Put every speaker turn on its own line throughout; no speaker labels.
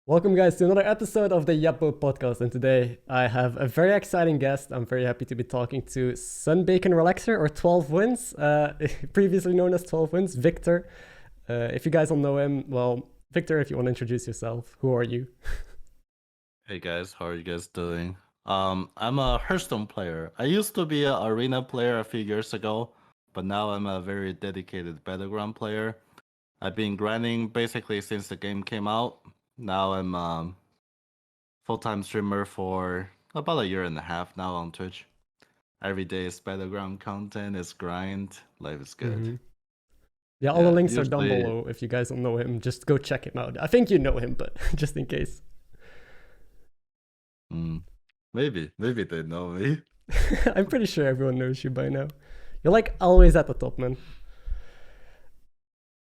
Welcome, guys, to another episode of the YepBoat Podcast. And today I have a very exciting guest. I'm very happy to be talking to SunBaconRelaxer or 12wins, previously known as 12wins, Victor. If you guys don't know him, well, Victor, if you want to introduce yourself, who are you?
Hey guys, how are you guys doing? I'm a Hearthstone player. I used to be an arena player a few years ago, but now I'm a very dedicated battleground player. I've been grinding basically since the game came out. Now I'm full-time streamer for about a year and a half now on Twitch. Every day is battleground content, it's grind, life is good.
Yeah, all the links are down
usually,
below. If you guys don't know him, just go check him out. I think you know him, but just in case.
maybe they know me.
I'm pretty sure everyone knows you by now. You're like always at the top, man.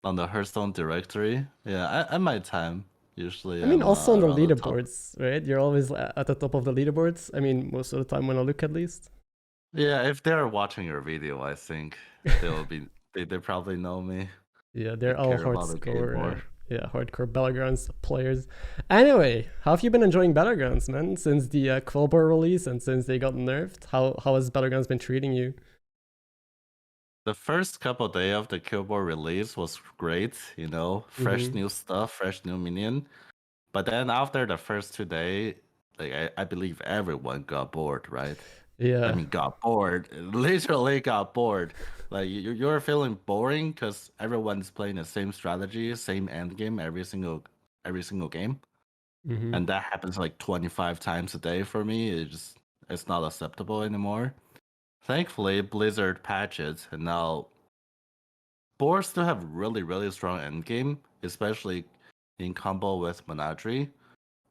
On the Hearthstone directory, yeah, at my time. Usually,
I mean, also on the
around
leaderboards, right? You're always at the top of the leaderboards. I mean, most of the time when I look, at least.
Yeah, if they're watching your video, I think they'll be they probably know me.
Yeah, they're
They
all
care about the game
hardcore.
more.
Yeah, hardcore Battlegrounds players. Anyway, how have you been enjoying Battlegrounds, man? Since the Kibler release and since they got nerfed, how has Battlegrounds been treating you?
The first couple of days of the Kibler release was great, you know, fresh new stuff, fresh new minion. But then after the first 2 days, like I believe everyone got bored, right?
Yeah.
I mean, got bored, literally got bored. Like you're feeling boring because everyone's playing the same strategy, same end game every single game. And that happens like 25 times a day for me. It's not acceptable anymore. Thankfully, Blizzard patches, and now boards still have really strong endgame, especially in combo with Menadri.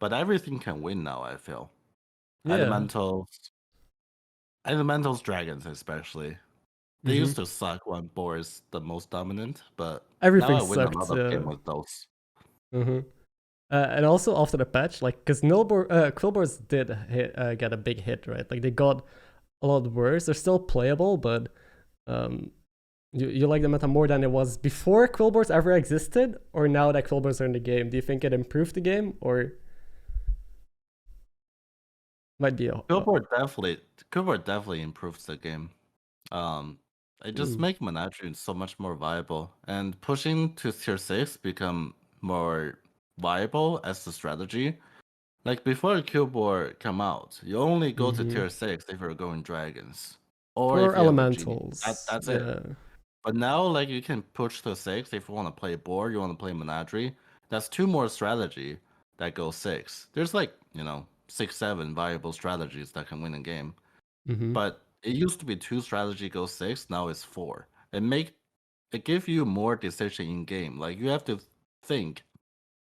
But everything can win now, I feel.
Yeah.
Elementals, dragons especially. They used to suck when board is the most dominant, but
everything
now I win
sucked,
a lot of games with those.
And also after the patch, like, because Quillboards did get a big hit, right? Like, they got a lot worse. They're still playable, but you like the meta more than it was before Quillboards ever existed, or now that Quillboards are in the game? Do you think it improved the game, or might be a
Quillboard definitely improves the game. It just make Menadri so much more viable, and pushing to tier 6 become more viable as the strategy. Like before Quillboard come out, you only go to tier 6 if you're going dragons. Or if you
elementals.
have a genie. That's it. But now, like, you can push to 6 if you want to play board, you want to play Menadri. That's 2 more strategy that go 6. There's like, 6, 7 viable strategies that can win a game. But it used to be 2 strategy go 6, now it's 4. It give you more decision in game. Like, you have to think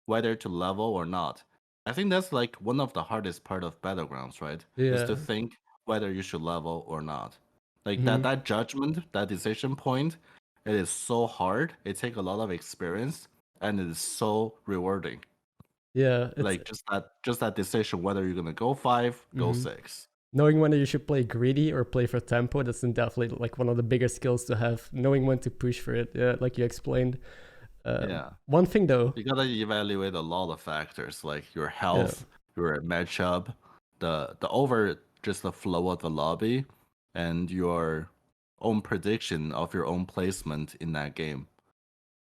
whether to level or not. I think that's like one of the hardest part of Battlegrounds, right?
Yeah.
Is to think whether you should level or not. Like that judgment, that decision point, it is so hard. It takes a lot of experience and it is so rewarding.
Yeah.
Like just that decision whether you're gonna go 5, go 6.
Knowing whether you should play greedy or play for tempo, that's definitely like one of the bigger skills to have. Knowing when to push for it, yeah, like you explained. One thing though,
you gotta evaluate a lot of factors like your health, your matchup, just the flow of the lobby, and your own prediction of your own placement in that game.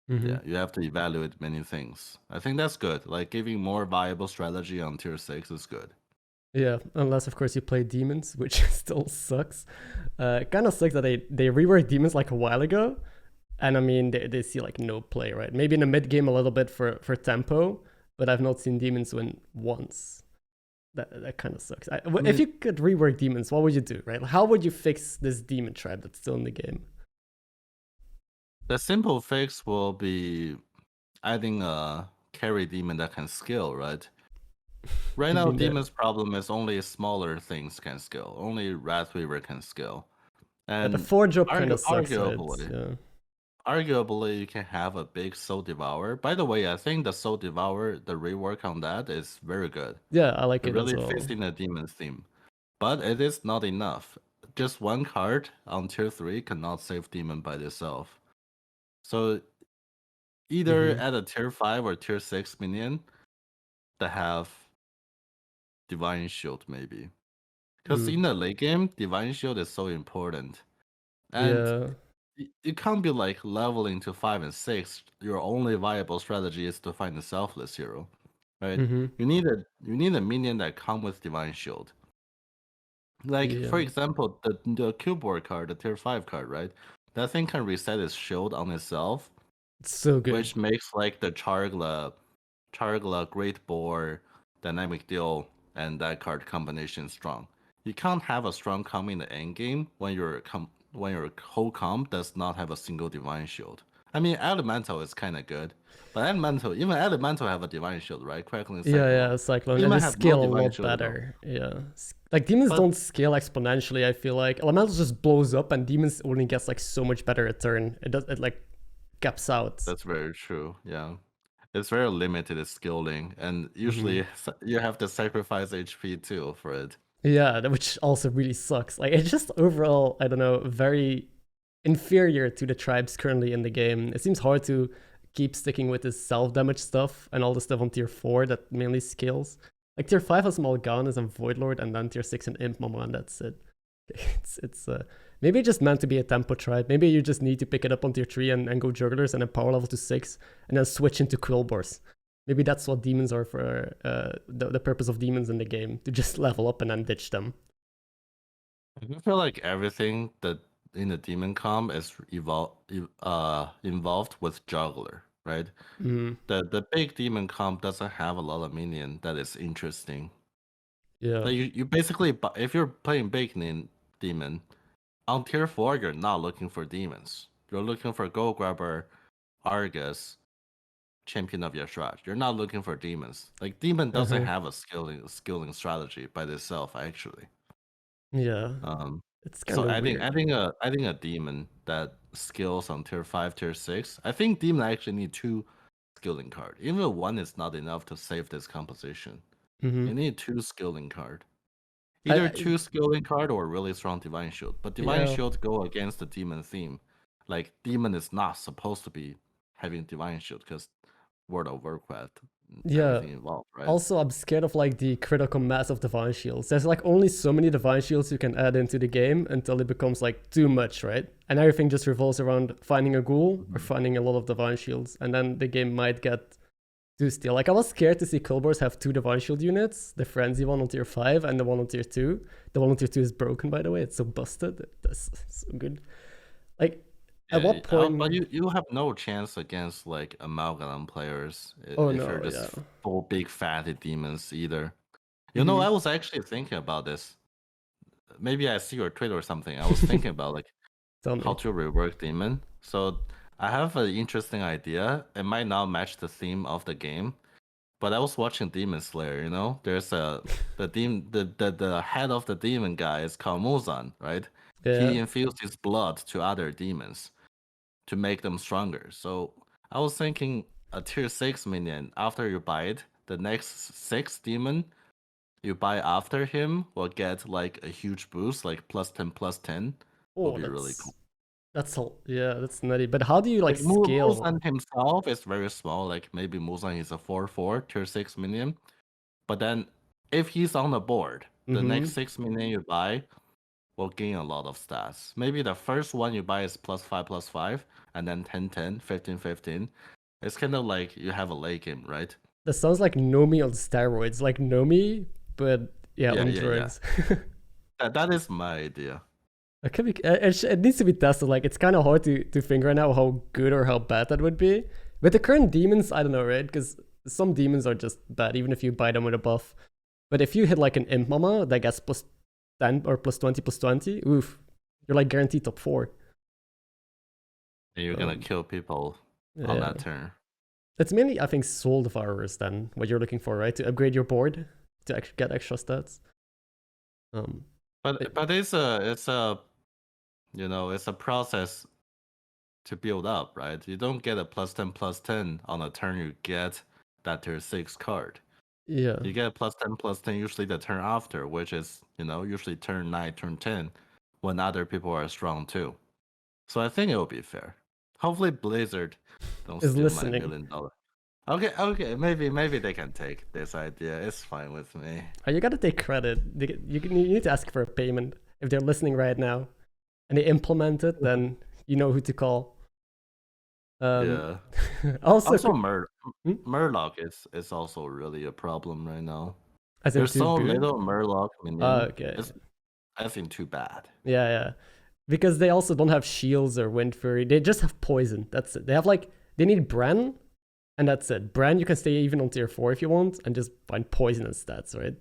Yeah, you have to evaluate many things. I think that's good. Like giving more viable strategy on tier 6 is good.
Yeah, unless of course you play demons, which still sucks. It kind of sucks that they reworked demons like a while ago. And I mean, they see like no play, right? Maybe in the mid game a little bit for tempo, but I've not seen demons win once. That kind of sucks. If you could rework demons, what would you do, right? How would you fix this demon tribe that's still in the game?
The simple fix will be adding a carry demon that can skill, right? Right now, demon's problem is only smaller things can skill. Only Wrathweaver can skill. And
the 4-drop kind of sucks.
Arguably, you can have a big Soul Devourer. By the way, I think the Soul Devourer, the rework on that is very good.
Yeah, I like it.
It really fits in the demon theme. But it is not enough. Just one card on tier 3 cannot save demon by itself. So either add a tier 5 or tier 6 minion that have Divine Shield, maybe. Because
Mm.
in the late game, Divine Shield is so important. And
Yeah.
you can't be like leveling to 5 and 6. Your only viable strategy is to find a selfless hero. Right?
Mm-hmm.
You need a minion that come with Divine Shield. Like,
Yeah.
for example, the Kibler card, the tier 5 card, right? That thing can reset its shield on itself,
It's so good.
which makes like the Chargla Great Boar, Dynamic Deal, and that card combination strong. You can't have a strong comp in the end game when your whole comp does not have a single Divine Shield. I mean, Elemental is kind of good, but even Elemental have a Divine Shield, right? Crackling Cyclone.
Yeah, Cyclone. And
Demon
they
have no
scale a
Divine
lot
Shield at all.
better. Yeah. Like demons
But-
don't scale exponentially, I feel like. Elemental just blows up and demons only gets like so much better a turn. It like gaps out.
That's very true. Yeah. It's very limited scaling, and usually you have to sacrifice HP too for it.
Yeah, which also really sucks. Like it's just overall, I don't know, very inferior to the tribes currently in the game. It seems hard to keep sticking with this self-damage stuff and all the stuff on tier 4 that mainly scales. Like tier 5 has Mal'Ganis and Voidlord, and then tier 6 and Imp Mama, and that's it. It's maybe just meant to be a tempo tribe. Maybe you just need to pick it up on tier 3 and go jugglers and then power level to 6 and then switch into Quillbors. Maybe that's what demons are for, the purpose of demons in the game, to just level up and then ditch them.
I feel like everything that in the demon comp is involved with juggler, right? The big demon comp doesn't have a lot of minion that is interesting.
Yeah.
Like you basically, if you're playing big demon, on tier 4 you're not looking for demons. You're looking for Gold Grabber, Argus, Champion of Yashrat. You're not looking for demons. Like demon doesn't have a skilling strategy by itself, actually.
Yeah. It's kind
So
of weird.
adding a demon that skills on tier 5, tier 6. I think demon actually need 2 skilling card. Even 1 is not enough to save this composition. You need 2 skilling card. Either 2 skilling card or really strong Divine Shield. But Divine Shield go against the demon theme. Like demon is not supposed to be having Divine Shield because World of Warcraft. Everything involved, right?
Also, I'm scared of like the critical mass of Divine Shields. There's like only so many Divine Shields you can add into the game until it becomes like too much, right? And everything just revolves around finding a ghoul or finding a lot of Divine Shields, and then the game might get too stale. Like I was scared to see Quillbors have 2 Divine Shield units, the Frenzy one on tier 5 and the one on tier 2. The one on tier 2 is broken, by the way. It's so busted. That's so good. Like, at what point?
But you have no chance against like Amalgam players if you're just full big fatty demons either. You know, I was actually thinking about this. Maybe I see your tweet or something. I was thinking about like how to rework demon. So I have an interesting idea. It might not match the theme of the game, but I was watching Demon Slayer. You know, there's the head of the demon guy is called Muzan, right?
Yeah.
He infused his blood to other demons to make them stronger. So I was thinking a tier 6 minion, after you buy it, the next 6 demon you buy after him will get like a huge boost, like +10/+10.
Oh,
will be really cool.
That's nutty. But how do you like scale?
Muzan himself is very small, like maybe Muzan is a 4/4 tier 6 minion. But then if he's on the board, the next 6 minion you buy will gain a lot of stats. Maybe the first one you buy is +5/+5, and then 10/10, 15/15. It's kind of like you have a late game, right?
That sounds like Nomi on steroids, like Nomi, but on drugs.
That is my idea.
It needs to be tested. Like it's kind of hard to figure out how good or how bad that would be. With the current demons, I don't know, right? Because some demons are just bad, even if you buy them with a buff. But if you hit like an Imp Mama that gets +10 or +20/+20, oof, you're like guaranteed top 4.
And you're gonna kill people on that turn.
It's mainly, I think, Soul Devourers then, what you're looking for, right? To upgrade your board to get extra stats.
But it's a process to build up, right? You don't get a +10/+10 on a turn you get that tier 6 card.
Yeah.
You get +10/+10 usually the turn after, which is, usually turn 9, turn 10, when other people are strong too. So I think it will be fair. Hopefully Blizzard don't steal my $1 million. Okay, maybe they can take this idea. It's fine with me.
Oh, you gotta take credit. You need to ask for a payment if they're listening right now, and they implement it. Then you know who to call.
Yeah.
Also,
Murloc is also really a problem right now.
as in
There's
too
so
good?
little Murloc minion.
Okay.
I think too bad.
Yeah. Because they also don't have shields or wind fury. They just have poison. That's it. They need Bran, and that's it. Bran, you can stay even on tier 4 if you want, and just find poison as stats, right?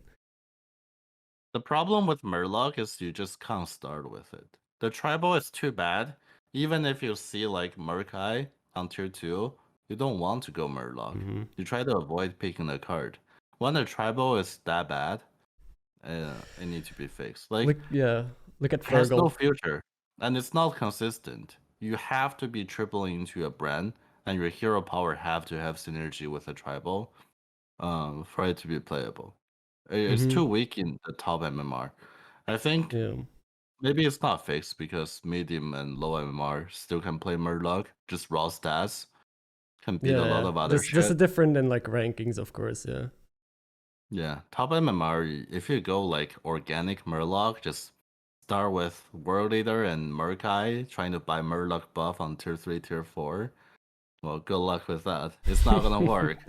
The problem with Murloc is you just can't start with it. The tribal is too bad. Even if you see like Murkai on tier 2, you don't want to go Murloc. You try to avoid picking a card. When the tribal is that bad, it needs to be fixed. Look at
Fergal.
It has no future, and it's not consistent. You have to be tripling into a brand, and your hero power have to have synergy with a tribal for it to be playable. It's too weak in the top MMR. I think maybe it's not fixed because medium and low MMR still can play Murloc, just raw stats. Can beat a lot of other shit.
This is different in like rankings, of course, yeah.
Yeah, top MMR, if you go like organic Murloc, just start with World Eater and Murkai, trying to buy Murloc buff on tier 3, tier 4. Well, good luck with that. It's not gonna work.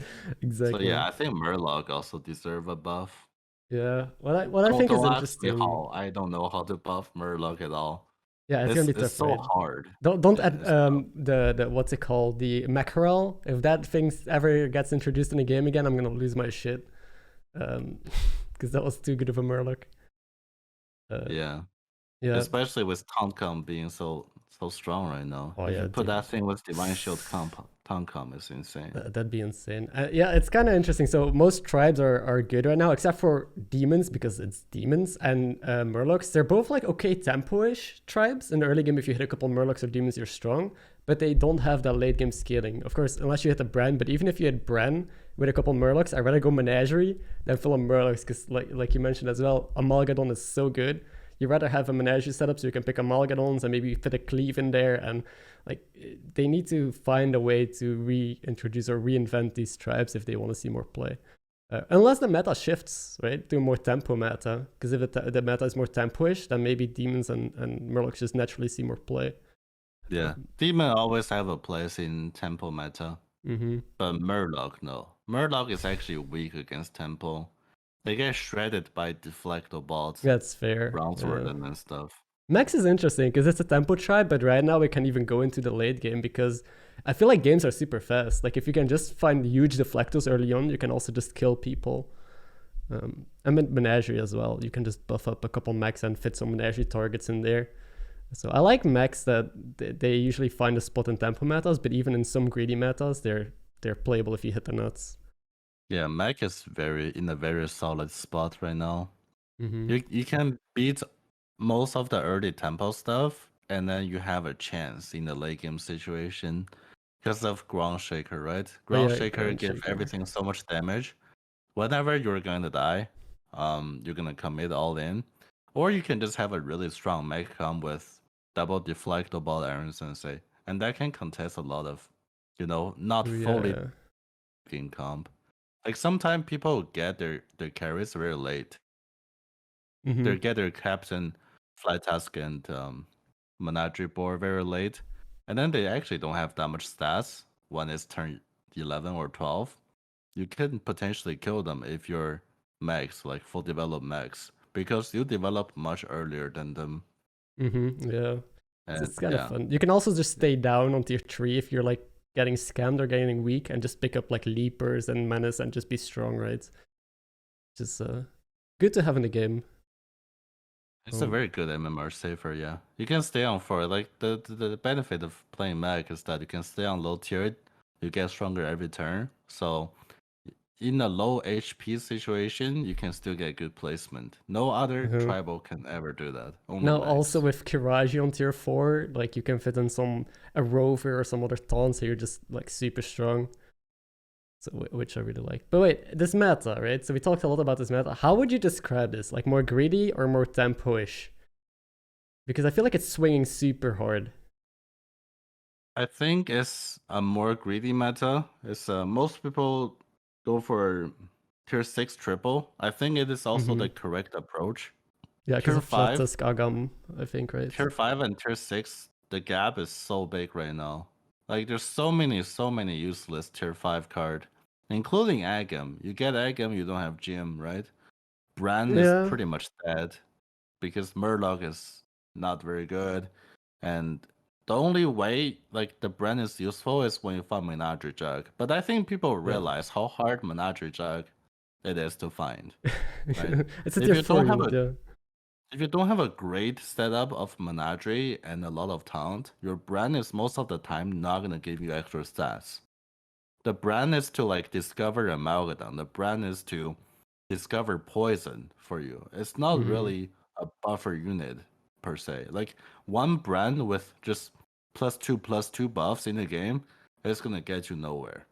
Exactly.
So yeah, I think Murloc also deserve a buff.
Yeah, what I think is interesting.
I don't know how to buff Murloc at all.
Yeah, it's gonna be tough.
It's so hard.
Don't add the what's it called, the mackerel. If that thing ever gets introduced in a game again, I'm gonna lose my shit. Because that was too good of a Murloc.
Yeah. Especially with Tontcom being so strong right now. If you put that thing with Divine Shield Tontcom is insane.
That'd be insane. Yeah, it's kind of interesting. So most tribes are good right now, except for demons, because it's demons, and Murlocs. They're both like okay tempo-ish tribes. In the early game, if you hit a couple Murlocs or demons, you're strong, but they don't have that late game scaling. Of course, unless you hit a Bran, but even if you hit Bran with a couple Murlocs, I'd rather go Menagerie than fill up Murlocs, because like you mentioned as well, Amalgadon is so good. You'd rather have a Menagerie setup so you can pick Amalgadons and maybe fit a Cleave in there, and like they need to find a way to reintroduce or reinvent these tribes if they want to see more play. Unless the meta shifts, right, to a more tempo meta, because if the meta is more tempo-ish, then maybe demons and Murlocs just naturally see more play.
Yeah, demon always have a place in tempo meta, but Murloc, no. Murloc is actually weak against tempo. They get shredded by deflecto bots.
That's fair.
Brownsword and stuff.
Max is interesting because it's a tempo tribe, but right now we can't even go into the late game because I feel like games are super fast. Like if you can just find huge deflectors early on, you can also just kill people. I meant Menagerie as well. You can just buff up a couple mechs and fit some Menagerie targets in there. So I like mechs that they usually find a spot in tempo metas, but even in some greedy metas, they're playable if you hit the nuts.
Yeah, mech is in a very solid spot right now. You can beat most of the early tempo stuff, and then you have a chance in the late game situation because of Ground Shaker, right? Ground Shaker gives everything so much damage. Whenever you're going to die, you're going to commit all in. Or you can just have a really strong mech come with double deflectable Iron Sensei, and that can contest a lot of, not fully in comp. Like sometimes people get their carries very late. They get their captain, Flight Task, and Menagerie board very late, and then they actually don't have that much stats when it's turn 11 or 12. You can potentially kill them if you're max, like full developed max, because you develop much earlier than them.
Yeah, it's kind of fun. You can also just stay down on tier 3 if you're like getting scammed or getting weak, and just pick up like Leapers and Menace and just be strong, right? Just good to have in the game.
It's a very good MMR safer, yeah. You can stay on 4. Like the benefit of playing Mech is that you can stay on low tier, you get stronger every turn. So in a low HP situation, you can still get good placement. No other tribal can ever do that.
Now also with Kiraji on tier 4, like you can fit in a Rover or some other taunt, so you're just like super strong. So, which I really like. But wait, this meta, right? So we talked a lot about this meta. How would you describe this? Like more greedy or more tempo-ish? Because I feel like it's swinging super hard.
I think it's a more greedy meta. It's most people go for tier 6 triple. I think it is also the correct approach.
Yeah, because
Tier
of
5,
Flatus Agam, I think, right?
tier 5 and tier 6, the gap is so big right now. Like there's so many useless tier 5 card, including Agam. You get Agam, you don't have Gem, right? Bran is
Yeah.
pretty much dead because Murloc is not very good. And the only way like the Bran is useful is when you find Menagerie Jug. But I think people realize how hard Menagerie Jug it is to find. Right?
It's a
If
tier
you
4
don't have
unit,
a
yeah.
if you don't have a great setup of Menagerie and a lot of talent, your brand is most of the time not gonna give you extra stats. The brand is to like discover Amalgadon. The brand is to discover poison for you. It's not really a buffer unit per se. Like one brand with just +2/+2 buffs in the game is gonna get you nowhere.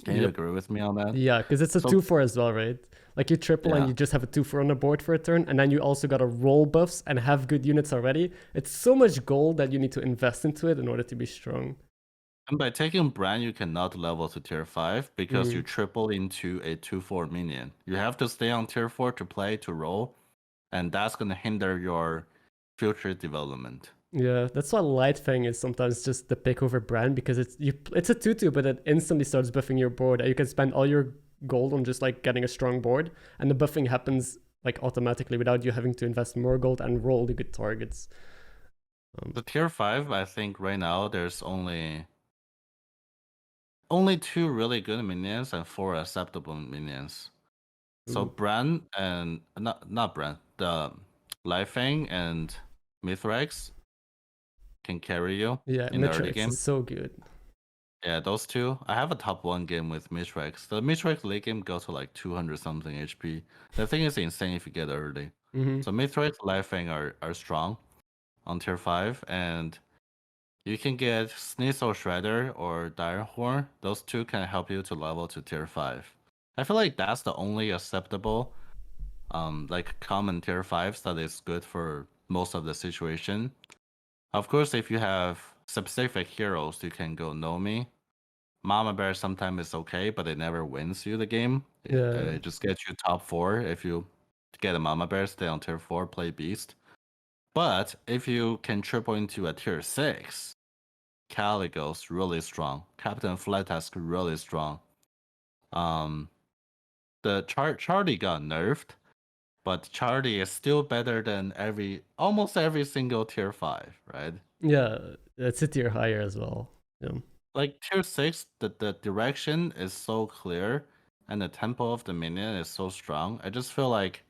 Can you agree with me on that?
Yeah, because it's a
So
2/4 as well, right? Like you triple and
yeah.
you just have a 2/4 on the board for a turn, and then you also gotta roll buffs and have good units already. It's so much gold that you need to invest into it in order to be strong.
And by taking brand, you cannot level to tier 5 because you triple into a 2/4 minion. You have to stay on tier 4 to play, to roll, and that's gonna hinder your future development.
Yeah, that's why Light Fang is sometimes just the pick over brand, because it's a 2/2, but it instantly starts buffing your board. And you can spend all your gold on just like getting a strong board, and the buffing happens like automatically without you having to invest more gold and roll the good targets.
The tier 5, I think right now there's only 2 really good minions and 4 acceptable minions. So Bran and not Bran, the Lifeng and Mithrax can carry you in the early game.
Is so good.
Yeah, those two. I have a top 1 game with Mithrax. The Mithrax late game goes to like 200 something HP. The thing is insane if you get early. So Mithrax, Lifeng are strong on tier 5, and you can get Sneasel Shredder or Direhorn. Those two can help you to level to tier 5. I feel like that's the only acceptable like common tier 5s that is good for most of the situation. Of course, if you have specific heroes, you can go Nomi. Mama Bear sometimes is okay, but it never wins you the game. It just gets you top 4. If you get a Mama Bear, stay on tier 4, play Beast. But if you can triple into a tier 6, Caligo's really strong. Captain Flytask really strong. The Charlie got nerfed, but Charlie is still better than almost every single tier 5, right?
Yeah, it's a tier higher as well. Yeah.
Like tier 6, the direction is so clear and the tempo of the minion is so strong. I just feel like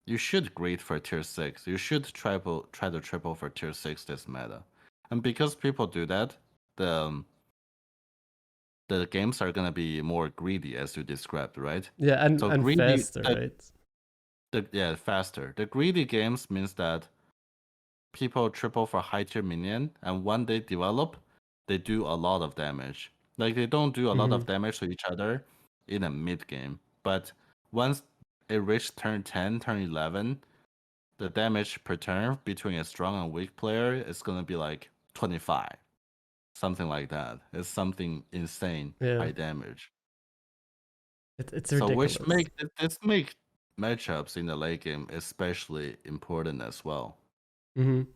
you should greed for tier 6. You should try to triple for tier 6 this meta. And because people do that, the games are gonna be more greedy, as you described, right?
Yeah, and
greedy,
faster, right?
Faster. The greedy games means that people triple for high tier minion, and when they develop, they do a lot of damage. Like they don't do a lot of damage to each other in a mid game, but once it reaches turn 10, turn 11, the damage per turn between a strong and weak player is gonna be like 25. Something like that. It's something insane high damage.
It's
so
ridiculous.
This make matchups in the late game especially important as well.
Oh,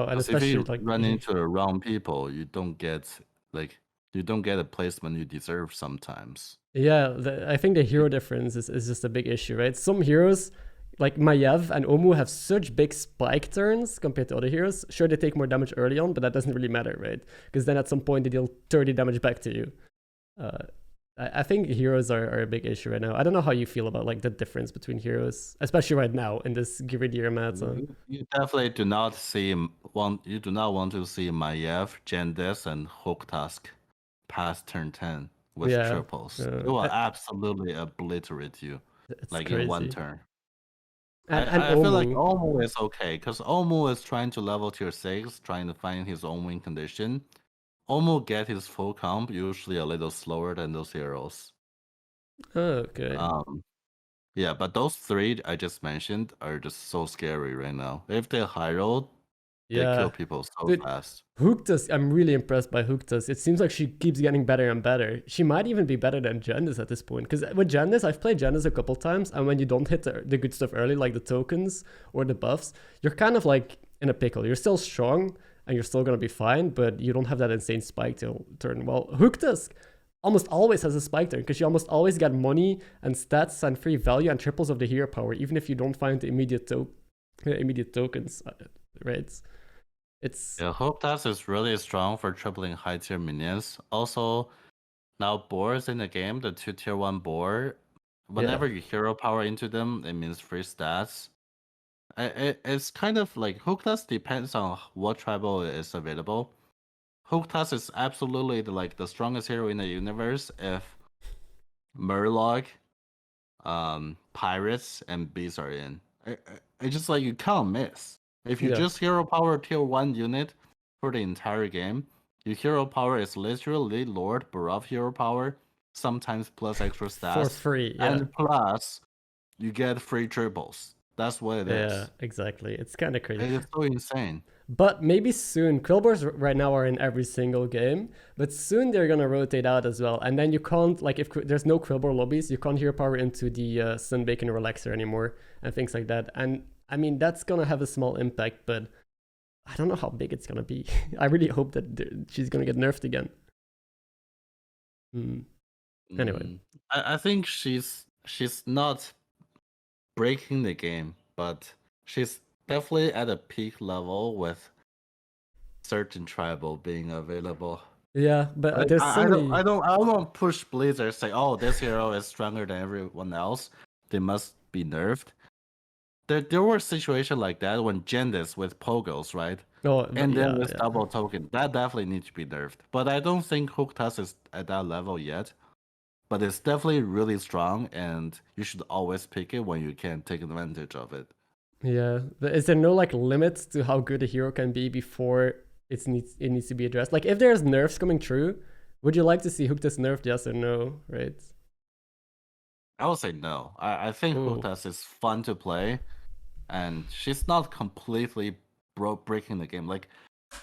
and especially
if you
like
run into the wrong people, you don't get a placement you deserve sometimes.
Yeah, I think the hero difference is just a big issue, right? Some heroes like Maiev and Omu have such big spike turns compared to other heroes. Sure, they take more damage early on, but that doesn't really matter, right? Because then at some point they deal 30 damage back to you. I think heroes are a big issue right now. I don't know how you feel about like the difference between heroes, especially right now in this greedier meta.
You definitely do not want to see Maiev, Jandes, and Hooktask past turn 10 with triples. It will absolutely obliterate you like
crazy.
in one turn.
And
I feel like Omu is okay because Omu is trying to level tier 6, trying to find his own win condition. Omu get his full comp usually a little slower than those heroes.
Okay.
Yeah, but those 3 I just mentioned are just so scary right now. If they high roll, They
Yeah.
kill people so
Dude,
fast.
Hooktas, I'm really impressed by Hooktas. It seems like she keeps getting better and better. She might even be better than Jandis at this point. Because with Jandis, I've played Jandis a couple times, and when you don't hit the good stuff early, like the tokens or the buffs, you're kind of like in a pickle. You're still strong, and you're still going to be fine, but you don't have that insane spike till turn. Well, Hooktas almost always has a spike turn, because you almost always get money and stats and free value and triples of the hero power, even if you don't find the immediate tokens, right? It's
Yeah, Hooktas is really strong for tripling high tier minions. Also, now boards in the game, the 2 tier 1 board, whenever you hero power into them, it means free stats. It's kind of like Hooktas depends on what tribal is available. Hooktas is absolutely the strongest hero in the universe if Murloc, Pirates, and Beasts are in. It's just like you can't miss. If you just hero power tier 1 unit for the entire game, your hero power is literally Lord Barav hero power, sometimes plus extra stats.
for free, yeah.
And plus, you get free triples. That's what it is.
Yeah, exactly. It's kind of crazy.
It's so insane.
But maybe soon, Quillbars right now are in every single game, but soon they're gonna rotate out as well. And then you can't, like, if there's no Quillbar lobbies, you can't hero power into the SunBaconRelaxer anymore and things like that. And I mean, that's gonna have a small impact, but I don't know how big it's gonna be. I really hope that she's gonna get nerfed again. Anyway,
I think she's not breaking the game, but she's definitely at a peak level with certain tribal being available.
Yeah, but there's
I don't push Blizzard say, oh, this hero is stronger than everyone else, they must be nerfed. There were situations like that when Jandis with Pogos, right? And then with double token, that definitely needs to be nerfed. But I don't think Hooktas is at that level yet. But it's definitely really strong, and you should always pick it when you can take advantage of it.
Yeah, is there no like limit to how good a hero can be before it needs to be addressed? Like if there's nerfs coming through, would you like to see Hooktas nerfed? Yes or no? Right?
I would say no. I think Hooktas is fun to play, and she's not completely breaking the game. Like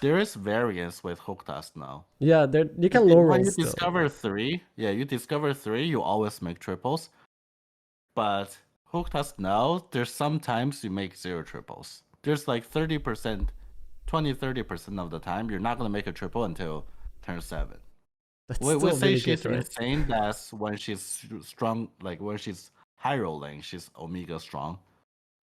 there is variance with Hooktas now.
Yeah, you can lower
when you discover 3. Yeah, you discover 3, you always make triples. But Hooktas now, there's sometimes you make 0 triples. There's like 30%, 20-30% of the time you're not gonna make a triple until turn 7. We say she's insane. That's when she's strong. Like when she's high rolling, she's Omega strong,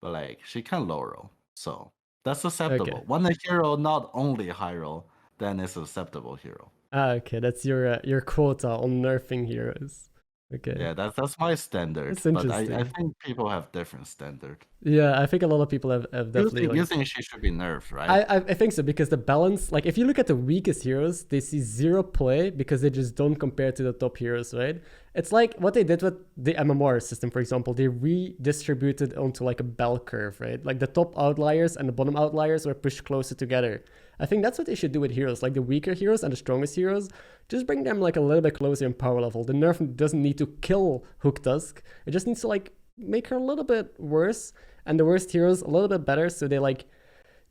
but like she can low roll, so that's acceptable.
Okay.
When a hero not only high roll, then it's acceptable hero.
Okay, that's your quota on nerfing heroes. Okay.
Yeah, that's my standard.
That's interesting.
But I think people have different standard.
Yeah, I think a lot of people have definitely.
You think she should be nerfed, right?
I think so, because the balance, like if you look at the weakest heroes, they see 0 play because they just don't compare to the top heroes, right? It's like what they did with the MMR system, for example. They redistributed onto like a bell curve, right? Like the top outliers and the bottom outliers were pushed closer together. I think that's what they should do with heroes, like the weaker heroes and the strongest heroes. Just bring them like a little bit closer in power level. The nerf doesn't need to kill Hooktusk. It just needs to like make her a little bit worse, and the worst heroes a little bit better, so they like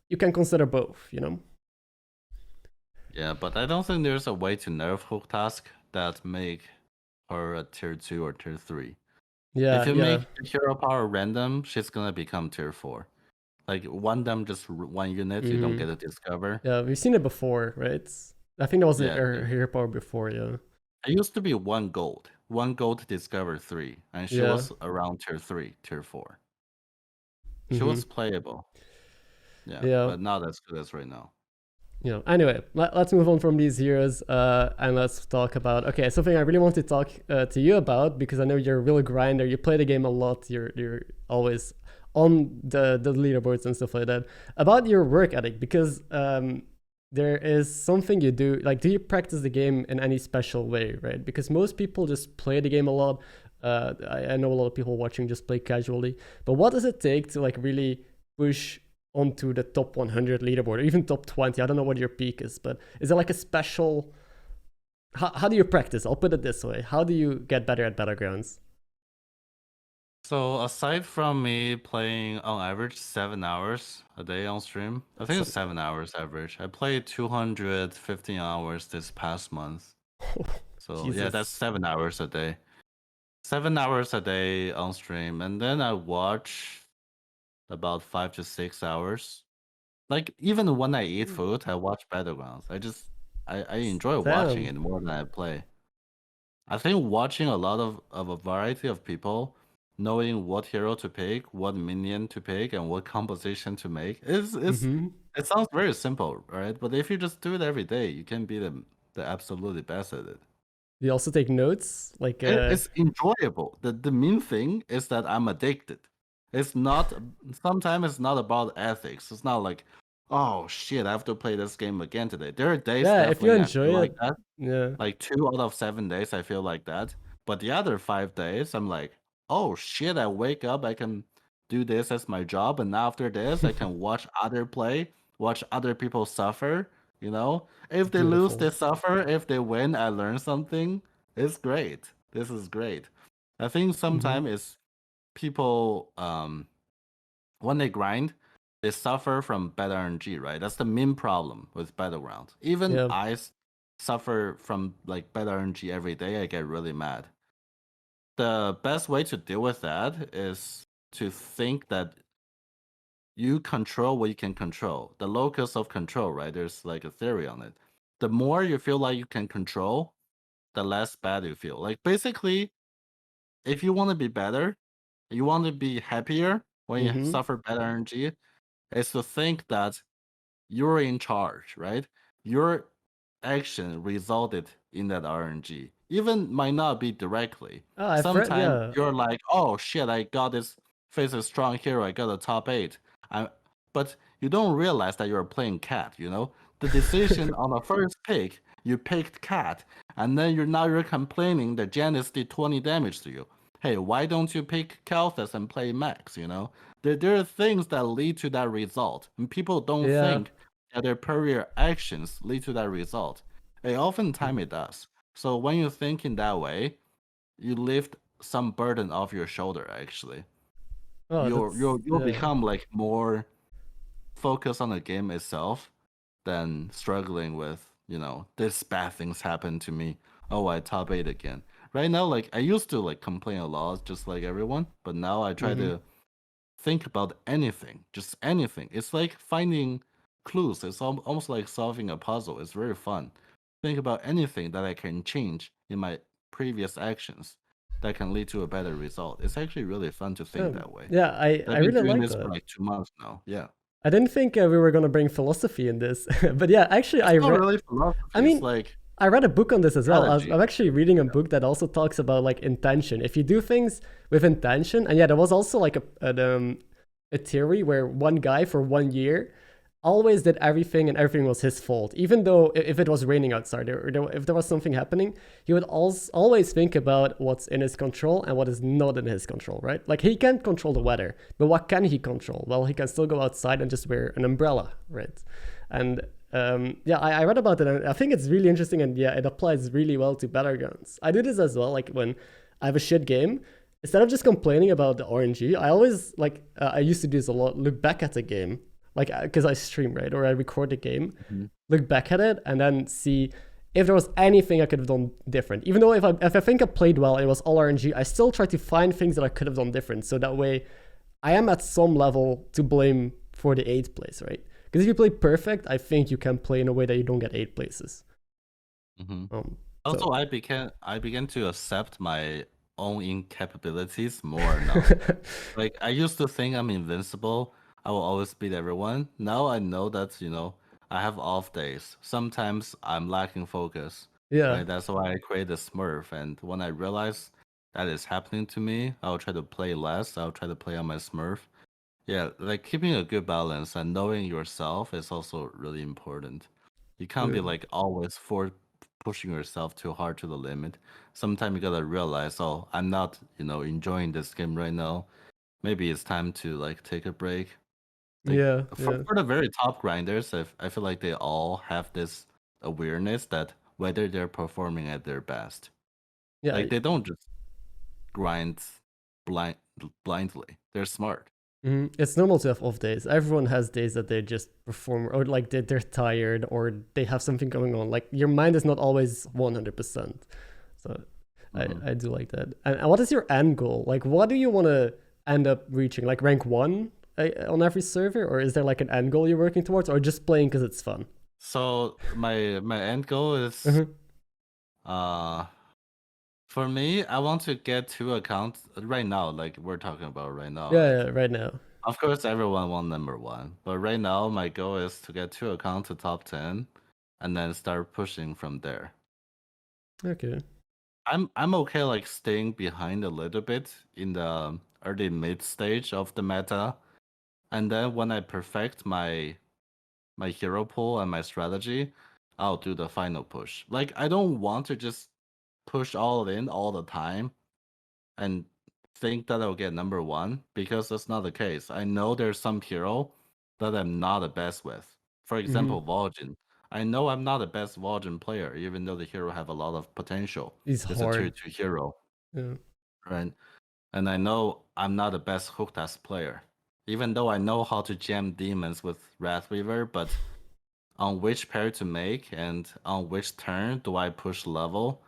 you can consider both, you know.
Yeah, but I don't think there's a way to nerf Hooktusk that make her a tier 2 or tier 3.
Yeah,
if you make hero power random, she's gonna become tier 4. Like one unit, you don't get to discover.
Yeah, we've seen it before, right? I think that was her hero power before. Yeah,
it used to be 1 gold. 1 gold to discover 3, and she was around tier 3, tier 4. She was playable. Yeah, but not as good as right now.
Yeah. Anyway, let's move on from these heroes, and let's talk about something I really want to talk to you about, because I know you're a real grinder. You play the game a lot. You're always on the leaderboards and stuff like that. About your work ethic, because there is something you do. Like, do you practice the game in any special way, right? Because most people just play the game a lot. I know a lot of people watching just play casually. But what does it take to like really push onto the top 100 leaderboard, or even top 20? I don't know what your peak is, but is there like a special... How do you practice? I'll put it this way. How do you get better at Battlegrounds?
So aside from me playing on average 7 hours a day on stream, I think it's 7 hours average. I played 215 hours this past month. So yeah, that's
Jesus.
7 hours a day. 7 hours a day on stream, and then I watch about 5 to 6 hours. Like even when I eat food, I watch Battlegrounds. I enjoy watching
Damn.
it more than I play. I think watching a lot of a variety of people, knowing what hero to pick, what minion to pick, and what composition to make is
Mm-hmm.
it sounds very simple, right? But if you just do it every day, you can be the absolutely best at it.
Do you also take notes? Like,
It's enjoyable. The main thing is that I'm addicted. It's not sometimes it's not about ethics. It's not like, oh shit, I have to play this game again today. There are days
yeah, if you
definitely I feel
enjoy
like
it,
that.
yeah.
Like 2 out of 7 days I feel like that. But the other 5 days I'm like, oh shit, I wake up, I can do this as my job, and after this I can watch other play, watch other people suffer, you know? If they lose,
Beautiful.
they suffer. If they win, I learn something. It's great. This is great. I think
Mm-hmm.
sometimes it's people when they grind, they suffer from bad RNG, right? That's the main problem with Battlegrounds. Even
Yeah.
I suffer from like bad RNG every day. I get really mad. The best way to deal with that is to think that you control what you can control. The locus of control, right? There's like a theory on it. The more you feel like you can control, the less bad you feel. Like basically, if you want to be better, you want to be happier when you
Mm-hmm.
suffer bad RNG, is to think that you're in charge, right? Your action resulted in that RNG. Even might not be directly.
Oh, I've read,
Sometimes
yeah.
you're like, oh shit, I got this face a strong hero, I got a top 8. But you don't realize that you're playing cat, you know? The decision on the first pick, you picked cat, and then you're complaining that Janice did 20 damage to you. Hey, why don't you pick Kalthus and play Max, you know? There are things that lead to that result, and people don't
Yeah.
think that their prior actions lead to that result. Oftentimes it does. So when you think in that way, you lift some burden off your shoulder. Actually,
Oh, that's,
you'll
yeah.
become like more focused on the game itself than struggling with this bad things happen to me. Oh, I top 8 again. Right now, like I used to like complain a lot, just like everyone, but now I try
Mm-hmm.
to think about anything, just anything. It's like finding clues. It's almost like solving a puzzle. It's very fun. Think about anything that I can change in my previous actions that can lead to a better result. It's actually really fun to think that way.
Yeah, I
I've been
really
doing
like
this for
that.
like 2 months now. Yeah.
I didn't think we were gonna bring philosophy in this, but yeah, actually,
It's not really
I
philosophy. It's
mean,
like
I read a book on this as well. I'm
strategy.
actually reading a book that also talks about like intention. If you do things with intention, and yeah, there was also like a theory where one guy for 1 year always did everything and everything was his fault. Even though if it was raining outside or if there was something happening, he would always think about what's in his control and what is not in his control, right? Like he can't control the weather, but what can he control? Well, he can still go outside and just wear an umbrella, right? And yeah, I read about it and I think it's really interesting and yeah, it applies really well to Battlegrounds. I do this as well, like when I have a shit game, instead of just complaining about the RNG, I always like I used to do this a lot. Look back at the game, like because I stream right or I record the game, look back at it, and then see if there was anything I could have done different. Even though if I think I played well and it was all RNG, I still try to find things that I could have done different. So that way, I am at some level to blame for the 8th place, right? Because if you play perfect, I think you can play in a way that you don't get 8 places.
Also, I began to accept my own incapabilities more now. Like I used to think I'm invincible. I will always beat everyone. Now I know that, I have off days. Sometimes I'm lacking focus.
Yeah.
Right? That's why I create a Smurf. And when I realize that is happening to me, I'll try to play less. I'll try to play on my Smurf. Yeah, like keeping a good balance and knowing yourself is also really important. You can't be
Yeah.
like always for pushing yourself too hard to the limit. Sometimes you gotta realize, oh, I'm not, enjoying this game right now. Maybe it's time to like take a break. Like
Yeah.
for the very top grinders, I feel like they all have this awareness that whether they're performing at their best.
Yeah.
Like they don't just grind blindly. They're smart.
It's normal to have off days. Everyone has days that they just perform, or like they're tired, or they have something going on. Like your mind is not always 100%. So I do like that. And what is your end goal? Like, what do you want to end up reaching? Like rank 1 on every server, or is there like an end goal you're working towards, or just playing because it's fun?
So my end goal is for me, I want to get 2 accounts right now, like we're talking about right now.
Yeah, right now.
Of course, everyone wants number 1, but right now my goal is to get 2 accounts to top 10, and then start pushing from there.
Okay.
I'm okay like staying behind a little bit in the early mid stage of the meta, and then when I perfect my hero pool and my strategy, I'll do the final push. Like I don't want to just push all in all the time and think that I'll get number 1, because that's not the case. I know there's some hero that I'm not the best with. For example, Vol'jin. I know I'm not the best Vol'jin player, even though the hero have a lot of potential.
He's
It's
hard.
a tier 2 hero.
Yeah.
Right? And I know I'm not the best Hooktask player, even though I know how to jam demons with Wrathweaver, but on which pair to make and on which turn do I push level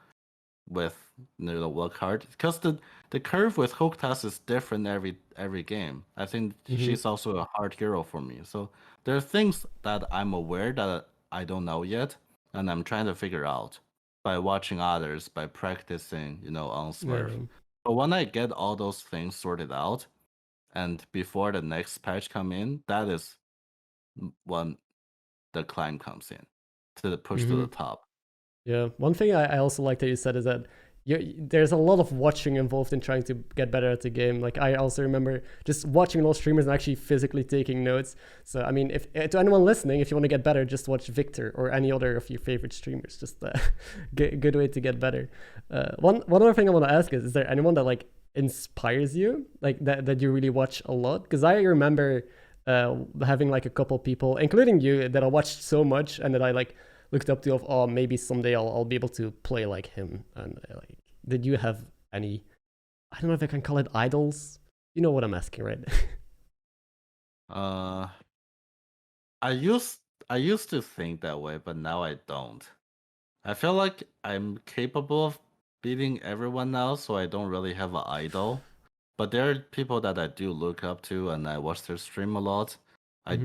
with the work hard, because the curve with Hooktask is different every game. I think she's also a hard hero for me. So there are things that I'm aware that I don't know yet, and I'm trying to figure out by watching others, by practicing, on Smurf.
Yeah.
But when I get all those things sorted out, and before the next patch come in, that is when the climb comes in, to the push to the top.
Yeah, one thing I also like that you said is that there's a lot of watching involved in trying to get better at the game. Like I also remember just watching those streamers and actually physically taking notes. So I mean, if to anyone listening, if you want to get better, just watch Victor or any other of your favorite streamers. Just good way to get better. One other thing I want to ask is there anyone that like inspires you, like that you really watch a lot? Because I remember having like a couple people, including you, that I watched so much and that I like looked up to of, oh, maybe someday I'll be able to play like him. And like, did you have any, I don't know if I can call it idols? You know what I'm asking, right?
I used to think that way, but now I don't. I feel like I'm capable of beating everyone now, so I don't really have an idol. But there are people that I do look up to, and I watch their stream a lot. I'm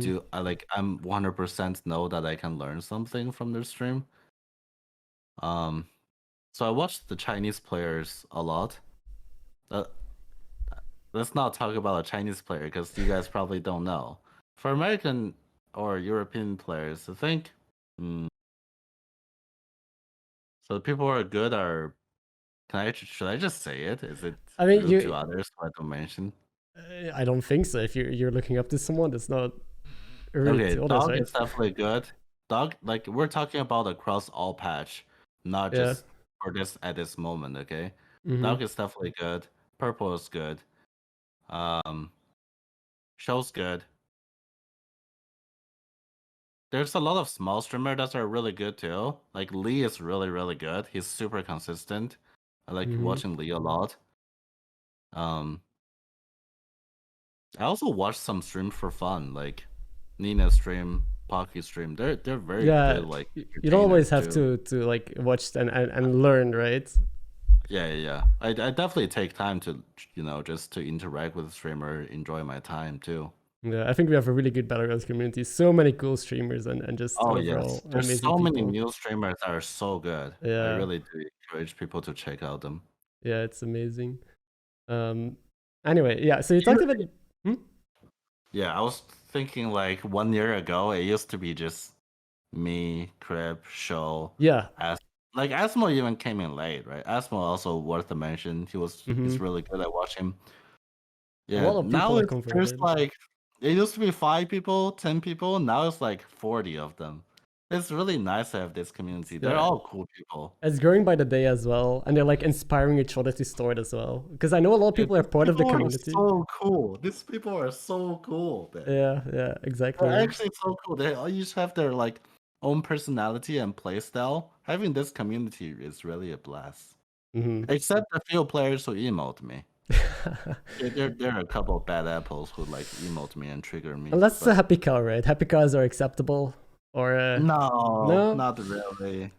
100% know that I can learn something from their stream. So I watch the Chinese players a lot. Let's not talk about a Chinese player because you guys probably don't know. For American or European players, I think. So the people who are good are. Should I just say it? Is it?
I mean,
rude to others who I don't mention?
I don't think so. If you're looking up to someone, that's not.
Okay, Dog is definitely good. Dog, like we're talking about across all patch, not just for this at this moment. Okay, Dog is definitely good. Purple is good. Show's good. There's a lot of small streamers that are really good too. Like Lee is really, really good. He's super consistent. I like watching Lee a lot. I also watch some stream for fun, like Nina stream, Pocky stream. They're very good. Like
you don't always have to like watch and learn, right?
Yeah. I definitely take time to just to interact with the streamer, enjoy my time too.
Yeah, I think we have a really good Battlegrounds community. So many cool streamers and just overall
there's
amazing
so many
people.
new streamers that are so good.
Yeah,
I really do encourage people to check out them.
Yeah, it's amazing. Anyway, yeah. So you talked about.
Yeah, I was thinking like 1 year ago, it used to be just me, Krip, Show.
Yeah.
Like Asmo even came in late, right? Asmo also worth a mention. He's really good. I watch him. Yeah, now there's like it used to be 5 people, 10 people. Now it's like 40 of them. It's really nice to have this community. They're all cool people.
It's growing by the day as well, and they're like inspiring each other to start as well. Because I know a lot of people are part of the community.
So cool! These people are so cool.
Yeah, exactly.
They're actually so cool. They all each have their like own personality and play style. Having this community is really a blast. Except a few players who emote me. There are a couple of bad apples who like emote me and trigger me.
Unless it's a happy cow, right? Happy cows are acceptable, or
No,
no?
not really.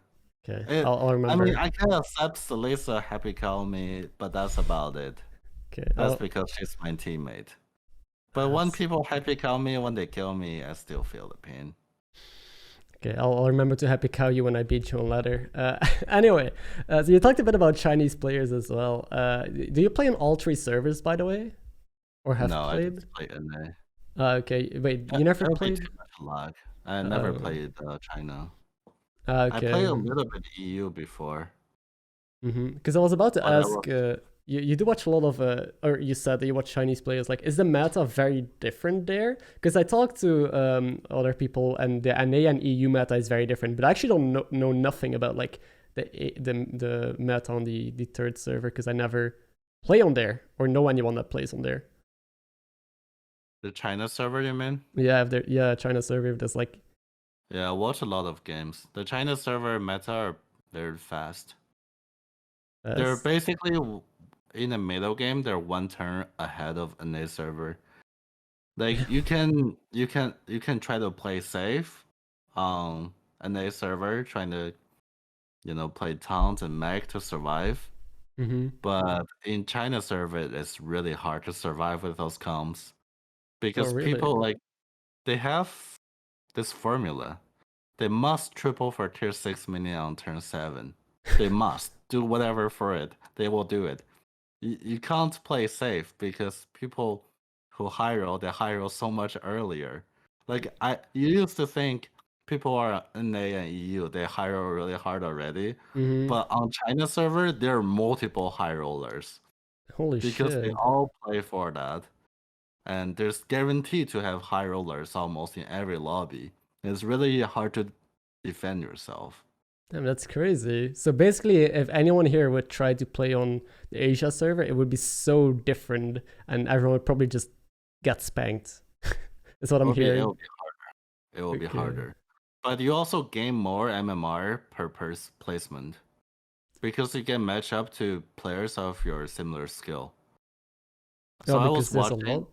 Okay, I'll
I mean,
remember.
I can accept Slysssa happy cow me, but that's about it.
Okay,
That's because she's my teammate. But when people happy cow me, when they kill me, I still feel the pain.
Okay, I'll remember to happy cow you when I beat you on ladder. Anyway, so you talked a bit about Chinese players as well. Do you play on all 3 servers, by the way? Or have
No,
played?
I just play NA.
Okay, wait, you never
That'll be
played?
too much lag. I never played China. I
Okay.
played a little bit EU before.
Because I was about to
But
ask, you do watch a lot of, or you said that you watch Chinese players. Like, is the meta very different there? Because I talked to other people, and the NA and EU meta is very different. But I actually don't know nothing about like the meta on the third server because I never play on there or know anyone that plays on there.
The China server, you mean?
Yeah, if there, China server. If there's like,
Yeah, I watch a lot of games. The China server meta are very fast. They're basically in the middle game. They're one turn ahead of NA server. Like you can try to play safe on NA server, trying to play taunt and mech to survive. But in China server, it's really hard to survive with those comps because people like they have this formula. They must triple for tier 6 minion on turn 7. They must do whatever for it. They will do it. You can't play safe because people who high roll, they high roll so much earlier. Like you used to think people are NA and EU, they high roll really hard already. But on China server, there are multiple high rollers.
Holy shit.
Because they all play for that. And there's guaranteed to have high rollers almost in every lobby. It's really hard to defend yourself.
Damn, that's crazy. So basically, if anyone here would try to play on the Asia server, it would be so different, and everyone would probably just get spanked. That's what I'm hearing.
It will be harder. It will be harder. But you also gain more MMR per placement because you can match up to players of your similar skill. So I was watching.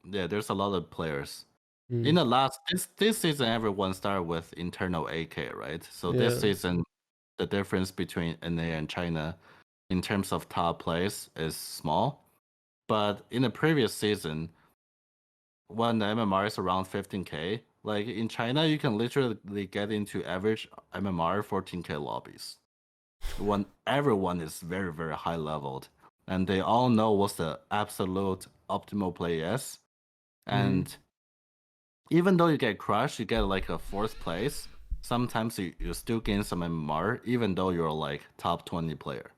Yeah, there's a lot of players. In the last this season, everyone started with internal AK, right? So this season, the difference between NA and China in terms of top plays is small. But in the previous season, when the MMR is around 15k, like in China, you can literally get into average MMR 14k lobbies. When everyone is very, very high leveled and they all know what's the absolute optimal play is. And even though you get crushed, you get like a 4th place. Sometimes you still gain some MMR, even though you're like top 20 player.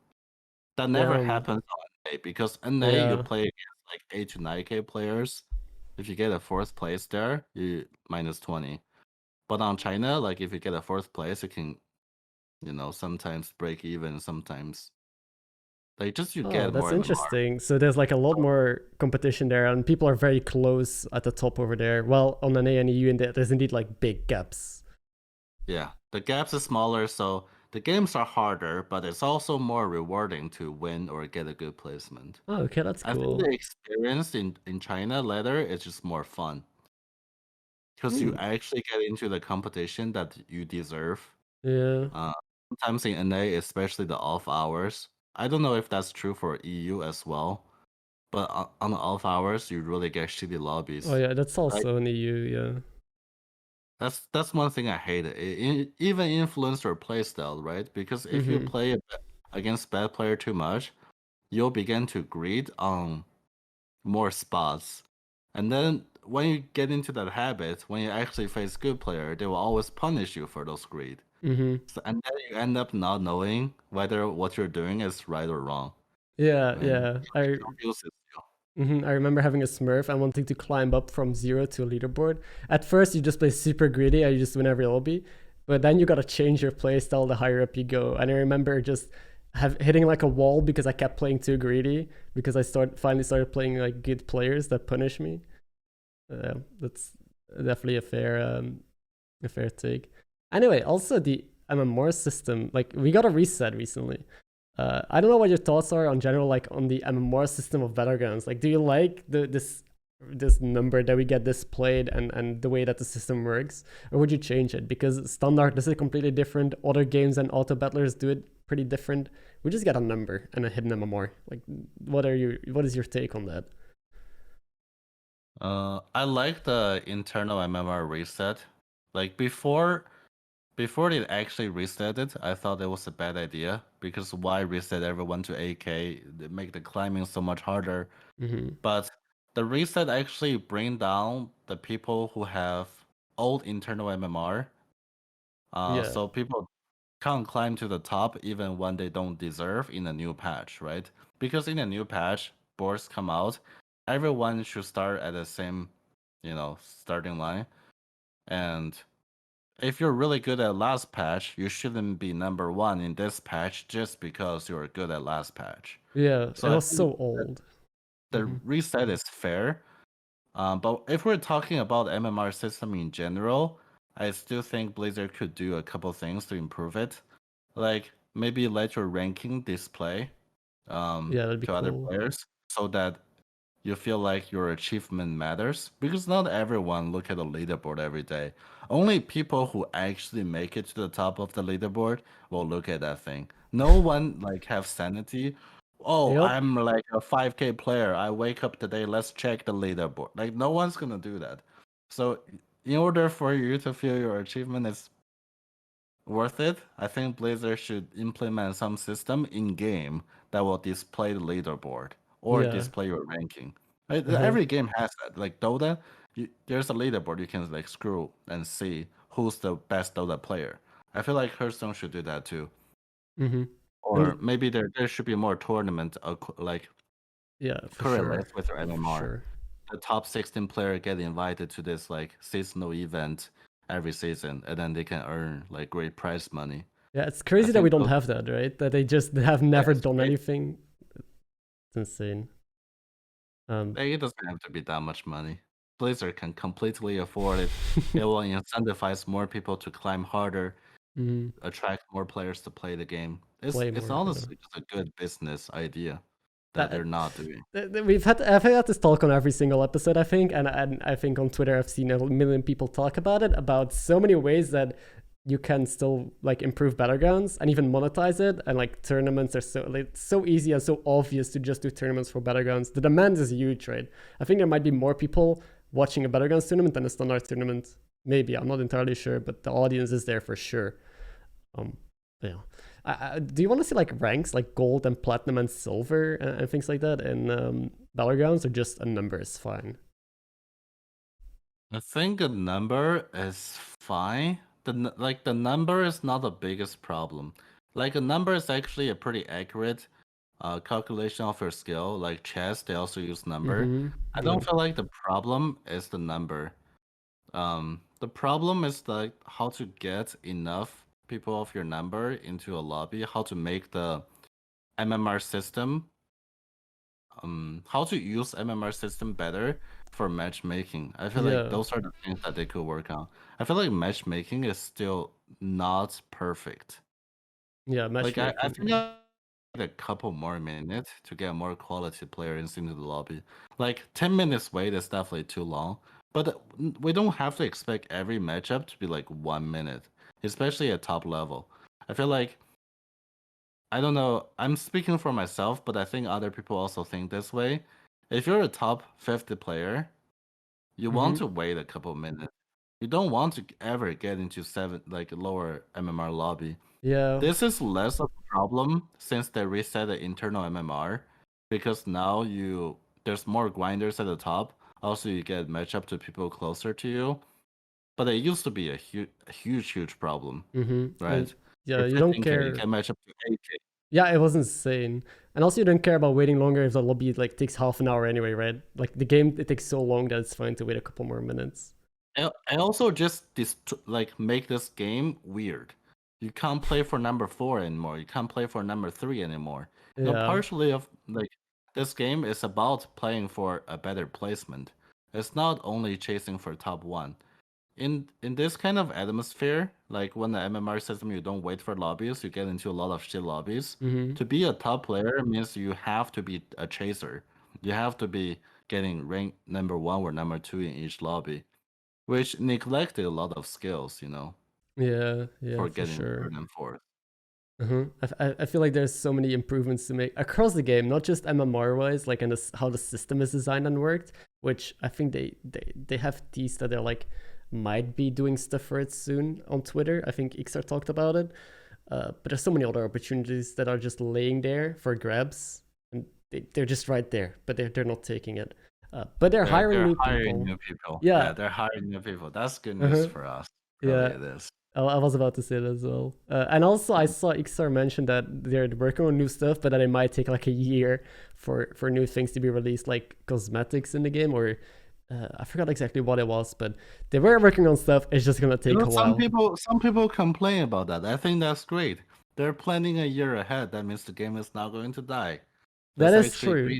That never happens on NA because NA you play against like 8 to 9k players. If you get a 4th place there, you minus 20. But on China, like if you get a 4th place, you can, sometimes break even, sometimes. Like just you get
that's
more
interesting.
MMR.
So there's like a lot more competition there, and people are very close at the top over there. Well, on NA and EU, there's indeed like big gaps.
Yeah, the gaps are smaller, so the games are harder, but it's also more rewarding to win or get a good placement.
Oh, okay, that's cool.
I think the experience in China later is just more fun. Because you actually get into the competition that you deserve.
Yeah.
Sometimes in NA, especially the off hours. I don't know if that's true for EU as well. But on the off hours, you really get shitty lobbies.
Oh yeah, that's also in EU, yeah.
That's one thing I hate. It even influence your playstyle, right? Because if you play against bad player too much, you'll begin to greed on more spots. And then when you get into that habit, when you actually face good player, they will always punish you for those greed. So, and then you end up not knowing whether what you're doing is right or wrong.
Yeah. I remember having a Smurf and wanting to climb up from 0 to a leaderboard. At first, you just play super greedy and you just win every lobby. But then you gotta change your playstyle the higher up you go. And I remember just hitting like a wall because I kept playing too greedy because I finally started playing like good players that punish me. That's definitely a fair take. Anyway, also the MMR system, like we got a reset recently. I don't know what your thoughts are on general, like on the MMR system of Battlegrounds. Like, do you like this number that we get displayed and the way that the system works, or would you change it? Because standard, this is completely different. Other games and auto battlers do it pretty different. We just get a number and a hidden MMR. Like, what is your take on that?
I like the internal MMR reset. Like before they actually reset it, I thought it was a bad idea because why reset everyone to AK? They make the climbing so much harder. But the reset actually bring down the people who have old internal MMR. So people can't climb to the top even when they don't deserve in a new patch, right? Because in a new patch, boards come out, everyone should start at the same, starting line. And if you're really good at last patch, you shouldn't be number 1 in this patch just because you're good at last patch.
Yeah, so it was so old.
The reset is fair. But if we're talking about MMR system in general, I still think Blizzard could do a couple things to improve it. Like maybe let your ranking display
that'd be
to other
cool.
players so that you feel like your achievement matters, because not everyone look at the leaderboard every day. Only people who actually make it to the top of the leaderboard will look at that thing. No one like have sanity. Oh,
Yep.
I'm like a 5K player. I wake up today, let's check the leaderboard. Like no one's gonna do that. So in order for you to feel your achievement is worth it, I think Blizzard should implement some system in game that will display the leaderboard or display your ranking. Every game has that. Like Dota, there's a leaderboard you can like scroll and see who's the best Dota player. I feel like Hearthstone should do that too. Or maybe there should be more tournament like correlates with your MMR.
Sure.
The top 16 player get invited to this like seasonal event every season, and then they can earn like great prize money.
Yeah, it's crazy that we don't have that, right? That they just have never done anything. It's insane.
It doesn't have to be that much money. Blizzard can completely afford it. It will incentivize more people to climb harder, attract more players to play the game. It's honestly just a good business idea that they're not doing.
I've had this talk on every single episode, I think, and I think on Twitter I've seen a million people talk about it, about so many ways that you can still like improve Battlegrounds and even monetize it, and like tournaments are so easy and so obvious to just do tournaments for Battlegrounds. The demand is huge, right? I think there might be more people watching a Battlegrounds tournament than a standard tournament. Maybe, I'm not entirely sure, but the audience is there for sure. Do you want to see like ranks like gold and platinum and silver and things like that in Battlegrounds, or just a number is fine?
I think a number is fine. The number is not the biggest problem. Like a number is actually a pretty accurate calculation of your skill. Like chess, they also use number. I don't feel like the problem is the number. The problem is like how to get enough people of your number into a lobby, how to make the MMR system, how to use MMR system better for matchmaking. I feel like those are the things that they could work on. I feel like matchmaking is still not perfect.
Yeah, matchmaking.
Like I think I need a couple more minutes to get more quality players into the lobby. Like 10 minutes wait is definitely too long, but we don't have to expect every matchup to be like 1 minute, especially at top level. I feel like, I don't know, I'm speaking for myself, but I think other people also think this way. If you're a top 50 player, you want to wait a couple minutes. You don't want to ever get into lower MMR lobby.
Yeah.
This is less of a problem since they reset the internal MMR, because now there's more grinders at the top. Also, you get matchup to people closer to you. But it used to be a huge problem, right?
Yeah, you don't care.
You can match up to 8K.
Yeah, it was insane. And also, you don't care about waiting longer if the lobby like takes half an hour anyway, right? Like the game, it takes so long that it's fine to wait a couple more minutes.
I also just make this game weird. You can't play for number 4 anymore. You can't play for number 3 anymore.
Yeah.
Partially of like this game is about playing for a better placement. It's not only chasing for top 1. in this kind of atmosphere, like when the MMR system, you don't wait for lobbies, you get into a lot of shit lobbies. To be a top player means you have to be a chaser. You have to be getting rank number 1 or number 2 in each lobby, which neglected a lot of skills,
Yeah,
for
for
getting
sure.
third and fourth.
I feel like there's so many improvements to make across the game, not just MMR wise, like in how the system is designed and worked. Which I think they have teased that they're like might be doing stuff for it soon on Twitter. I think Ixar talked about it. But there's so many other opportunities that are just laying there for grabs, and they're just right there, but they're not taking it. But they're hiring new people. Yeah,
they're hiring new people. That's good news for us. Really, it is.
I was about to say that as well. And also, I saw Ixar mention that they're working on new stuff, but that it might take like a year for new things to be released, like cosmetics in the game, or I forgot exactly what it was, but they were working on stuff. It's just gonna take a while.
Some people complain about that. I think that's great. They're planning a year ahead. That means the game is not going to die.
That is true.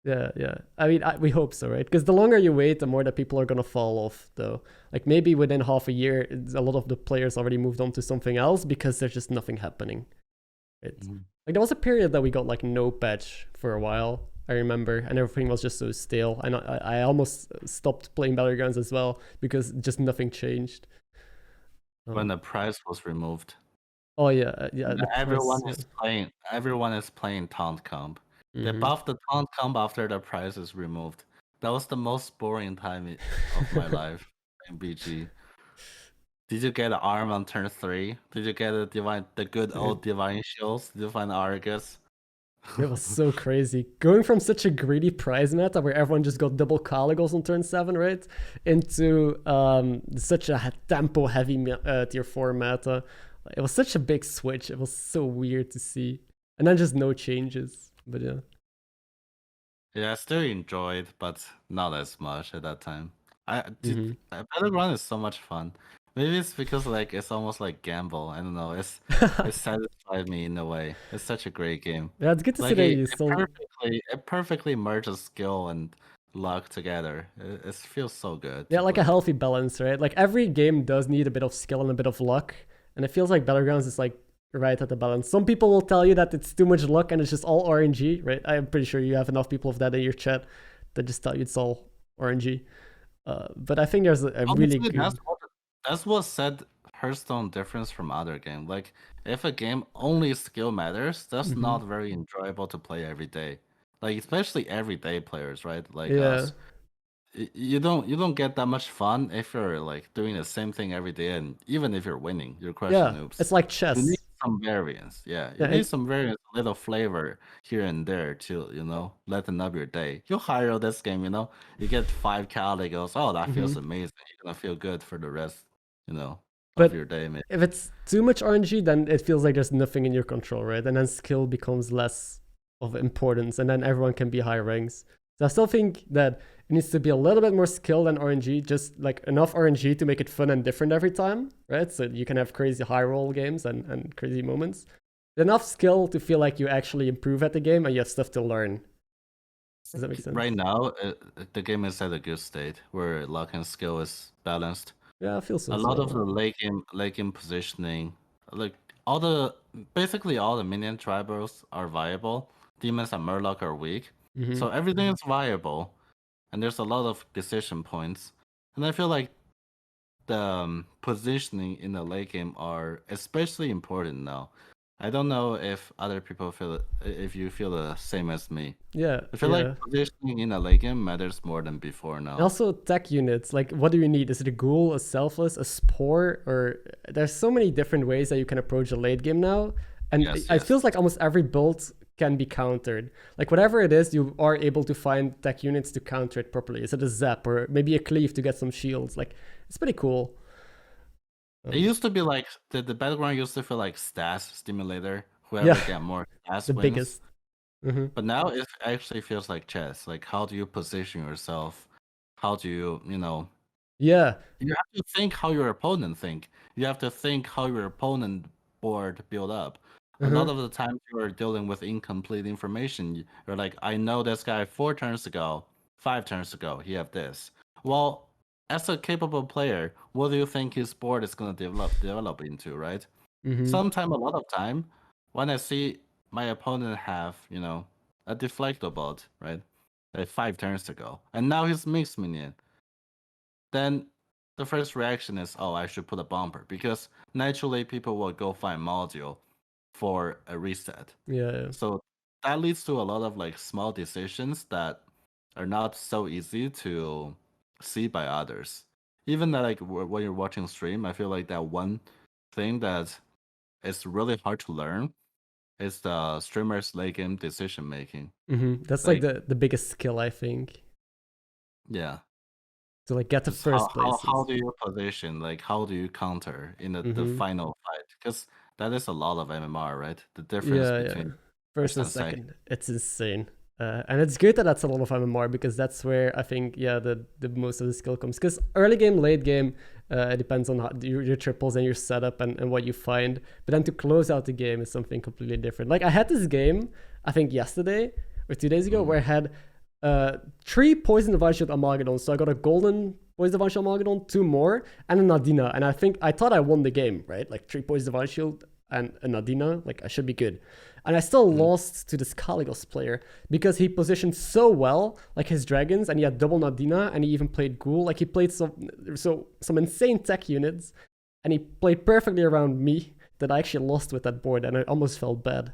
Yeah. I mean, we hope so, right? Because the longer you wait, the more that people are gonna fall off. Though, like maybe within half a year, a lot of the players already moved on to something else because there's just nothing happening. Right? Like there was a period that we got like no patch for a while. I remember, and everything was just so stale. And I almost stopped playing Battlegrounds as well because just nothing changed.
When the price was removed.
Oh yeah.
Everyone is playing taunt comp. They buffed the taunt comp after the price is removed. That was the most boring time of my life in BG. Did you get an arm on turn 3? Did you get the good old divine shields? Did you find Argus?
It was so crazy. Going from such a greedy prize meta where everyone just got double Caligos on turn 7, right? Into such a tempo heavy tier 4 meta. It was such a big switch. It was so weird to see. And then just no changes. But yeah.
Yeah, I still enjoyed, but not as much at that time. Battleground is so much fun. Maybe it's because like it's almost like gamble. I don't know. It satisfied me in a way. It's such a great game.
Yeah, it's good to see that you still
it perfectly merges skill and luck together. It feels so good.
Yeah, like a healthy balance, right? Like every game does need a bit of skill and a bit of luck, and it feels like Battlegrounds is like right at the balance. Some people will tell you that it's too much luck and it's just all RNG, right? I'm pretty sure you have enough people of that in your chat that just tell you it's all RNG. But I think there's a really good...
That's what set Hearthstone difference from other games. Like if a game only skill matters, that's not very enjoyable to play every day. Like especially everyday players, right? Like us. You don't get that much fun if you're like doing the same thing every day, and even if you're winning, you're crushing noobs.
It's like chess.
You need some variance. You need some variance, a little flavor here and there to lighten up your day. You hire this game, you get 5 Caligos. Oh, that feels amazing. You're gonna feel good for the rest, of your day, man.
If it's too much RNG, then it feels like there's nothing in your control, right? And then skill becomes less of importance, and then everyone can be high ranks. So I still think that it needs to be a little bit more skill than RNG, just like enough RNG to make it fun and different every time, right? So you can have crazy high roll games and crazy moments. Enough skill to feel like you actually improve at the game and you have stuff to learn. Does that make sense?
Right now, the game is at a good state where luck and skill is balanced.
Yeah, I feel so.
A lot of the late game positioning, like basically all the minion tribals are viable. Demons and Murloc are weak. So everything is viable, and there's a lot of decision points. And I feel like the positioning in the late game are especially important now. I don't know if other people if you feel the same as me.
Yeah.
I feel like positioning in a late game matters more than before now.
And also tech units, like what do you need? Is it a ghoul, a selfless, a spore, or there's so many different ways that you can approach a late game now. And it feels like almost every build can be countered. Like whatever it is, you are able to find tech units to counter it properly. Is it a zap or maybe a cleave to get some shields? Like it's pretty cool.
It used to be like the battleground used to feel like stats stimulator. Whoever get more stats
the
wins.
Biggest.
But now it actually feels like chess. Like how do you position yourself? How do you You have to think how your opponent think. You have to think how your opponent board build up. A lot of the time you're dealing with incomplete information. You're like, I know this guy 4 turns ago, 5 turns ago, he have this. Well, as a capable player, what do you think his board is gonna develop into, right?
Mm-hmm.
A lot of time, when I see my opponent have, a deflector bot, right? Like 5 turns ago, and now he's mixed minion. Then the first reaction is, oh, I should put a bumper, because naturally people will go find module for a reset.
Yeah.
So that leads to a lot of like small decisions that are not so easy to see by others. Even that, like when you're watching stream, I feel like that one thing that is really hard to learn is the streamer's late game decision making.
Mm-hmm. That's like the biggest skill, I think.
Yeah.
To like get to
Just
first place.
how do you position? Like how do you counter in the final fight? Because that is a lot of MMR, right? The difference between
first and second. It's insane. And it's good that that's a lot of MMR, because that's where I think, the most of the skill comes. Because early game, late game, it depends on how, your triples and your setup and what you find. But then to close out the game is something completely different. Like I had this game, I think yesterday or 2 days ago, where I had 3 Poison Divine Shield Armageddon. So I got a golden Poison Divine Shield Armageddon, 2 more, and a Nadina. And I thought I won the game, right? Like 3 Poison Divine Shield and a Nadina. Like I should be good. And I still lost to this Kaligos player because he positioned so well, like his dragons, and he had double Nadina, and he even played Ghoul. Like he played some insane tech units, and he played perfectly around me that I actually lost with that board, and I almost felt bad.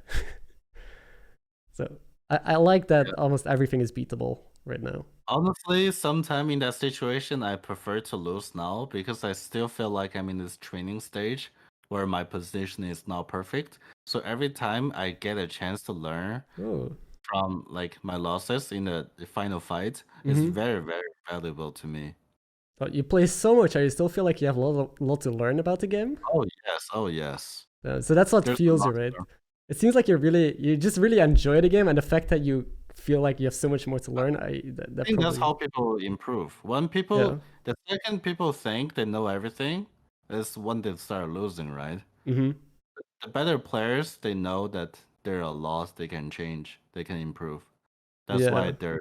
So I like that almost everything is beatable right now.
Honestly, sometime in that situation, I prefer to lose now, because I still feel like I'm in this training stage where my position is not perfect. So every time I get a chance to learn from like my losses in the final fight, it's very, very valuable to me.
But you play so much, I still feel like you have a lot to learn about the game.
Oh yes.
So that's what fuels you, right? It seems like you just really enjoy the game, and the fact that you feel like you have so much more to learn. I think
that's how people improve. The second people think they know everything is when they start losing, right?
Mm-hmm.
The better players, they know that there are laws they can change, they can improve. That's why they're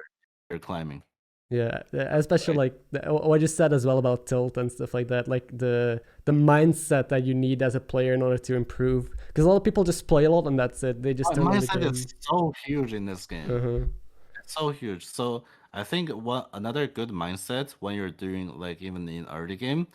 climbing.
Yeah, especially like what you said as well about tilt and stuff like that, like the mindset that you need as a player in order to improve. Because a lot of people just play a lot and that's it. They just don't know the game.
Mindset is so huge in this game. It's so huge. So I think another good mindset when you're doing like even in early game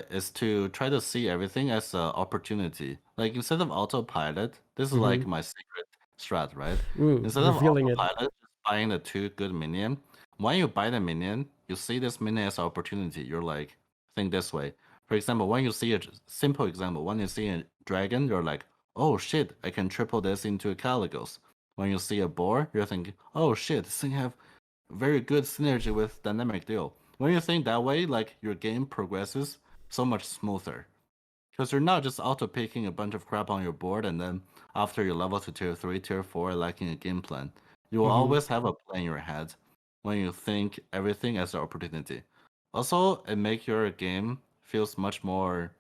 is to try to see everything as an opportunity. Like instead of autopilot, this is like my secret strat, right? Instead of autopilot, just buying the 2 good minion. When you buy the minion, you see this minion as an opportunity. You're like, think this way. For example, when you see a simple example, when you see a dragon, you're like, oh shit, I can triple this into a Kaligos. When you see a boar, you're thinking, oh shit, this thing have very good synergy with dynamic deal. When you think that way, like your game progresses so much smoother, because you're not just auto picking a bunch of crap on your board and then after you level to tier 3, tier 4, lacking a game plan. You will always have a plan in your head when you think everything as an opportunity. Also, it makes your game feels much more,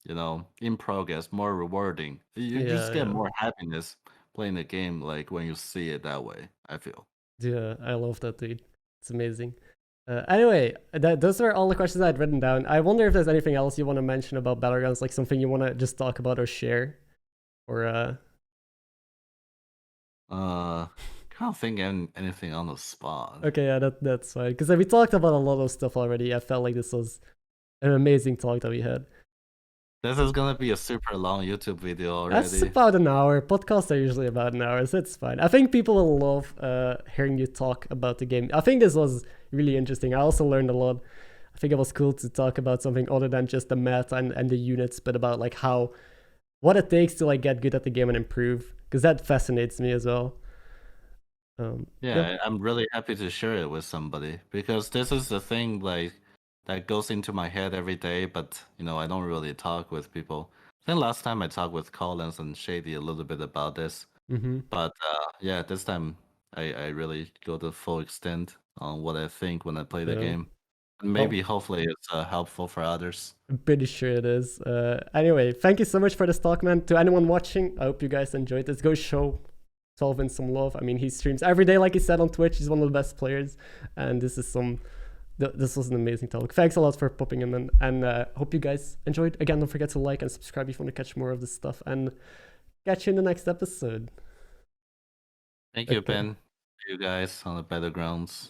in progress, more rewarding. You just get more happiness playing the game, like when you see it that way, I feel.
Yeah, I love that, dude. It's amazing. Anyway, those are all the questions I'd written down. I wonder if there's anything else you want to mention about Battlegrounds, like something you want to just talk about or share, or
Can't think anything on the spot.
Okay, yeah, that's fine. Because we talked about a lot of stuff already. I felt like this was an amazing talk that we had.
This is gonna be a super long YouTube video already.
That's about an hour. Podcasts are usually about an hour, so it's fine. I think people will love hearing you talk about the game. I think this was really interesting. I also learned a lot. I think it was cool to talk about something other than just the meta and the units, but about like what it takes to like get good at the game and improve. Because that fascinates me as well.
I'm really happy to share it with somebody, because this is the thing like that goes into my head every day, but I don't really talk with people. I think last time I talked with Collins and Shady a little bit about this, but this time I really go to full extent on what I think when I play the game. And maybe hopefully it's helpful for others.
I'm pretty sure it is. Anyway, thank you so much for this talk, man. To anyone watching, I hope you guys enjoyed this. Go show Twelvewin some love. I mean, he streams every day, like he said on Twitch. He's one of the best players, and this is some this was an amazing talk. Thanks a lot for popping in, and hope you guys enjoyed. Again, don't forget to like and subscribe if you want to catch more of this stuff, and catch you in the next episode.
Thank you, Ben. See you guys on the Battlegrounds.